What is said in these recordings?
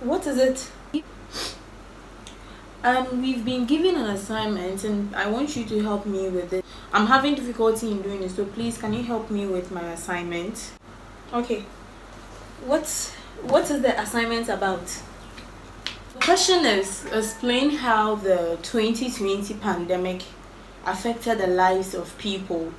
What is it? We've been given an assignment and I want you to help me with it. I'm having difficulty in doing it, so please can you help me with my assignment? Okay. What is the assignment about? The question is, explain how the 2020 pandemic affected the lives of people.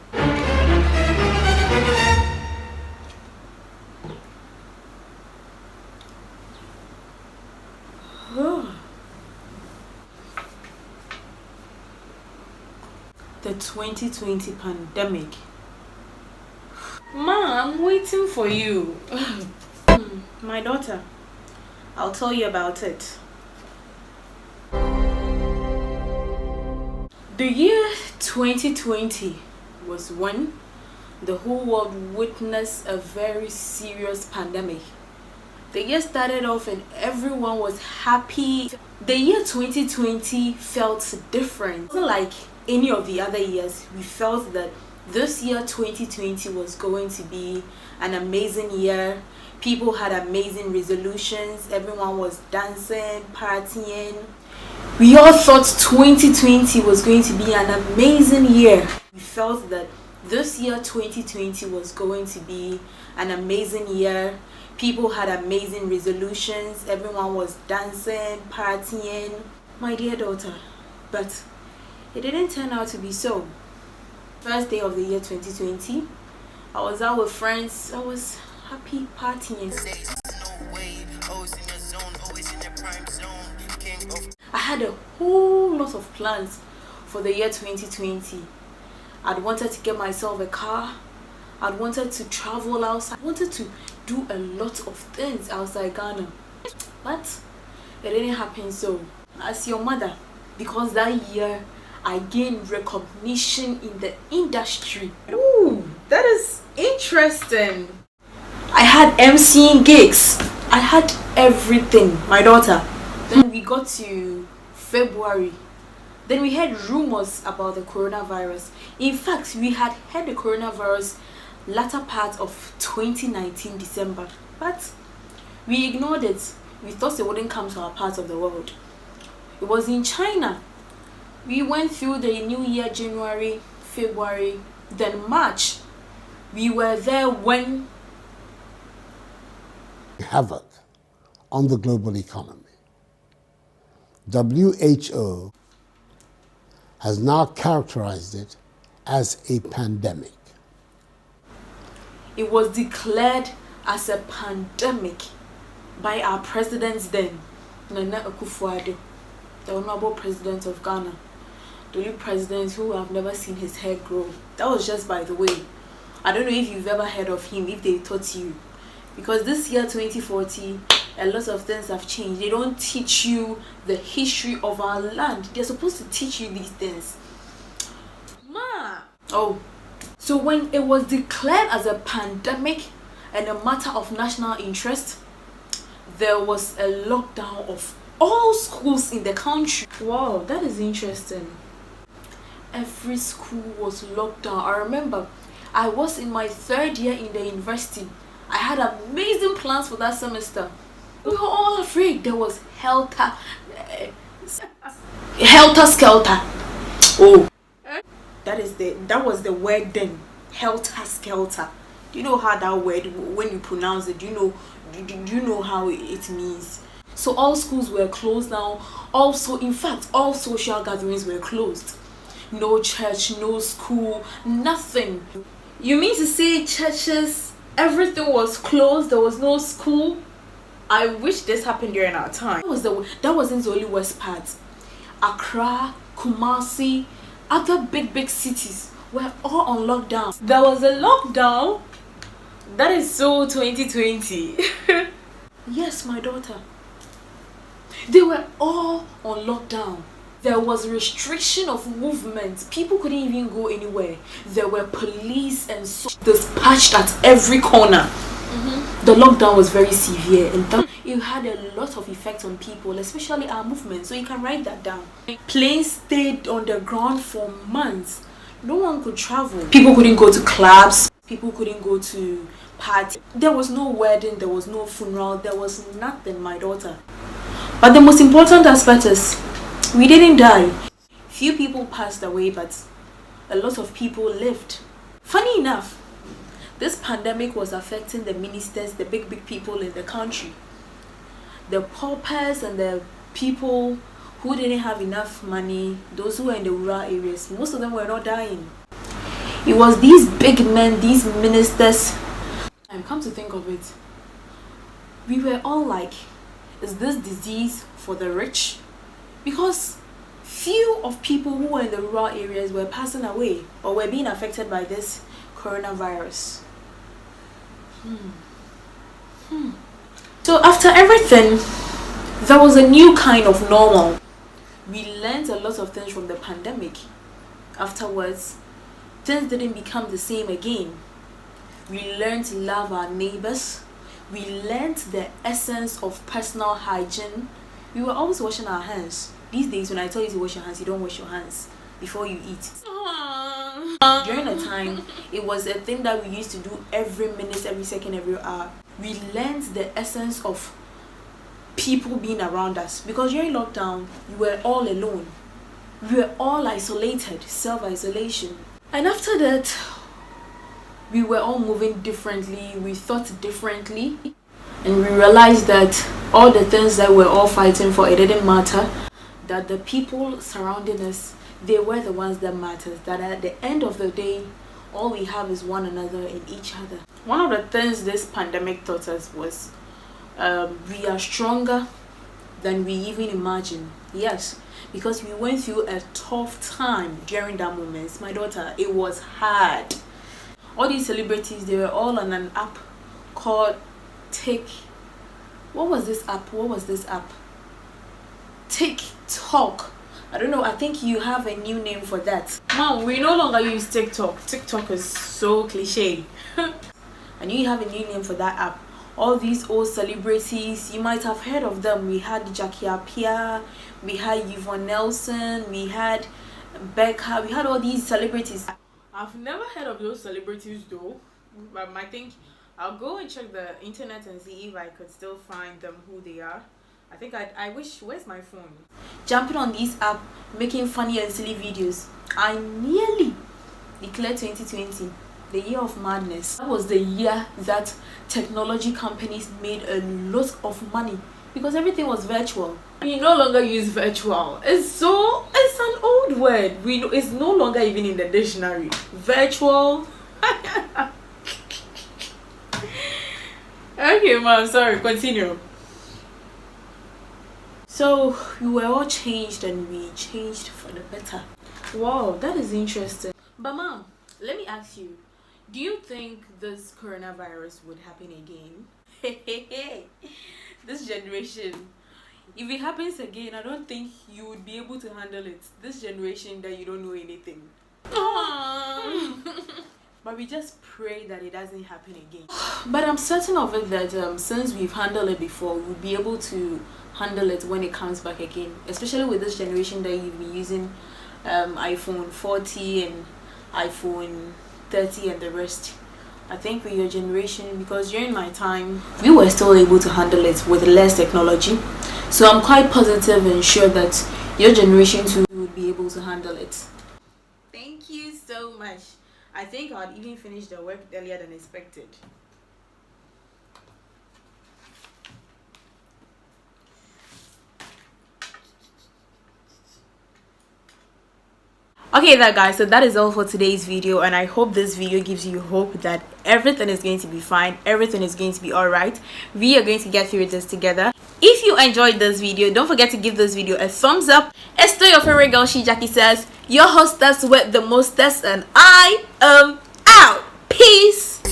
The 2020 pandemic. Ma, I'm waiting for you. My daughter, I'll tell you about it. The year 2020 was when the whole world witnessed a very serious pandemic. The year started off and everyone was happy. The year 2020 felt different. It wasn't like any of the other years. We felt that this year 2020 was going to be an amazing year. People had amazing resolutions. Everyone was dancing, partying. We all thought 2020 was going to be an amazing year. We felt that this year 2020 was going to be an amazing year. People had amazing resolutions. Everyone was dancing, partying. My dear daughter, but it didn't turn out to be so. First day of the year 2020, I was out with friends. I was happy partying. I had a whole lot of plans for the year 2020. I'd wanted to get myself a car. I'd wanted to travel outside. I wanted to do a lot of things outside Ghana. But it didn't happen so. As your mother, because that year I gained recognition in the industry. Ooh, that is interesting. I had MCing gigs. I had everything, my daughter. Then we got to February. Then we heard rumors about the coronavirus. In fact, we had heard the coronavirus latter part of 2019 December. But we ignored it. We thought it wouldn't come to our part of the world. It was in China. We went through the new year, January, February, then March. We were there when havoc on the global economy. WHO has now characterized it as a pandemic. It was declared as a pandemic by our president then, Nana Akufo-Addo, the honorable president of Ghana. The only president who I've never seen his hair grow. That was just by the way. I don't know if you've ever heard of him, if they taught you. Because this year 2040, a lot of things have changed. They don't teach you the history of our land. They're supposed to teach you these things. Ma! Oh. So when it was declared as a pandemic and a matter of national interest, there was a lockdown of all schools in the country. Wow, that is interesting. Every school was locked down. I remember I was in my 3rd year in the university. I had amazing plans for that semester. We were all afraid. There was helter skelter. Oh, that was the word then. Helter skelter. Do you know how that word, when you pronounce it, do you know how it means? So all schools were closed down. Also, in fact, all social gatherings were closed. No church, no school, nothing. You mean to say churches, everything was closed, there was no school? I wish this happened during our time. That wasn't the only worst part. Accra, Kumasi, other big cities were all on lockdown. There was a lockdown? That is so 2020. Yes, my daughter. They were all on lockdown. There was restriction of movement. People couldn't even go anywhere. There were police and soldiers dispatched at every corner. The lockdown was very severe and it had a lot of effect on people, especially our movement. So you can write that down. Planes stayed on the ground for months. No one could travel. People couldn't go to clubs. People couldn't go to parties. There was no wedding. There was no funeral. There was nothing, my daughter. But the most important aspect is we didn't die. Few people passed away, but a lot of people lived. Funny enough, this pandemic was affecting the ministers, the big people in the country. The paupers and the people who didn't have enough money, those who were in the rural areas, most of them were not dying. It was these big men, these ministers. And come to think of it, we were all like, is this disease for the rich? Because few of people who were in the rural areas were passing away or were being affected by this coronavirus. So after everything, there was a new kind of normal. We learned a lot of things from the pandemic. Afterwards, things didn't become the same again. We learned to love our neighbors. We learned the essence of personal hygiene. We were always washing our hands. These days, when I tell you to wash your hands, you don't wash your hands before you eat. During the time, it was a thing that we used to do every minute, every second, every hour. We learned the essence of people being around us, because during lockdown, we were all alone. We were all isolated, self-isolation. And after that, we were all moving differently, we thought differently, and we realized that all the things that we're all fighting for, it didn't matter. That the people surrounding us, they were the ones that mattered. That at the end of the day, all we have is one another and each other. One of the things this pandemic taught us was we are stronger than we even imagined. Yes, because we went through a tough time during that moment. My daughter, it was hard. All these celebrities, they were all on an app called What was this app? TikTok. I don't know, I think you have a new name for that. Mom, we no longer use TikTok. TikTok is so cliche. I knew you have a new name for that app. All these old celebrities, you might have heard of them. We had Jackie, we had Yvonne Nelson, we had Becca, we had all these celebrities. I've never heard of those celebrities though, but I think I'll go and check the internet and see if I could still find them, who they are. I think I wish, where's my phone? Jumping on this app, making funny and silly videos. I nearly declared 2020 the year of madness. That was the year that technology companies made a lot of money because everything was virtual. We no longer use virtual. It's an old word. It's no longer even in the dictionary. Virtual. Okay, mom, sorry, continue. So we were all changed and we changed for the better. Wow, that is interesting. But mom, let me ask you, do you think this coronavirus would happen again? This generation, if it happens again, I don't think you would be able to handle it. This generation that you don't know anything. But we just pray that it doesn't happen again. But I'm certain of it that since we've handled it before, we'll be able to handle it when it comes back again. Especially with this generation that you'll be using iPhone 40 and iPhone 30 and the rest. I think with your generation, because during my time, we were still able to handle it with less technology. So I'm quite positive and sure that your generation too would be able to handle it. Thank you so much. I think I'd even finished the work earlier than expected. Okay there guys, so that is all for today's video, and I hope this video gives you hope that everything is going to be fine, everything is going to be alright. We are going to get through this together. If you enjoyed this video, don't forget to give this video a thumbs up. It's still your favorite girl, Shejackie Says, your hostess with the mostest, and I am out. Peace.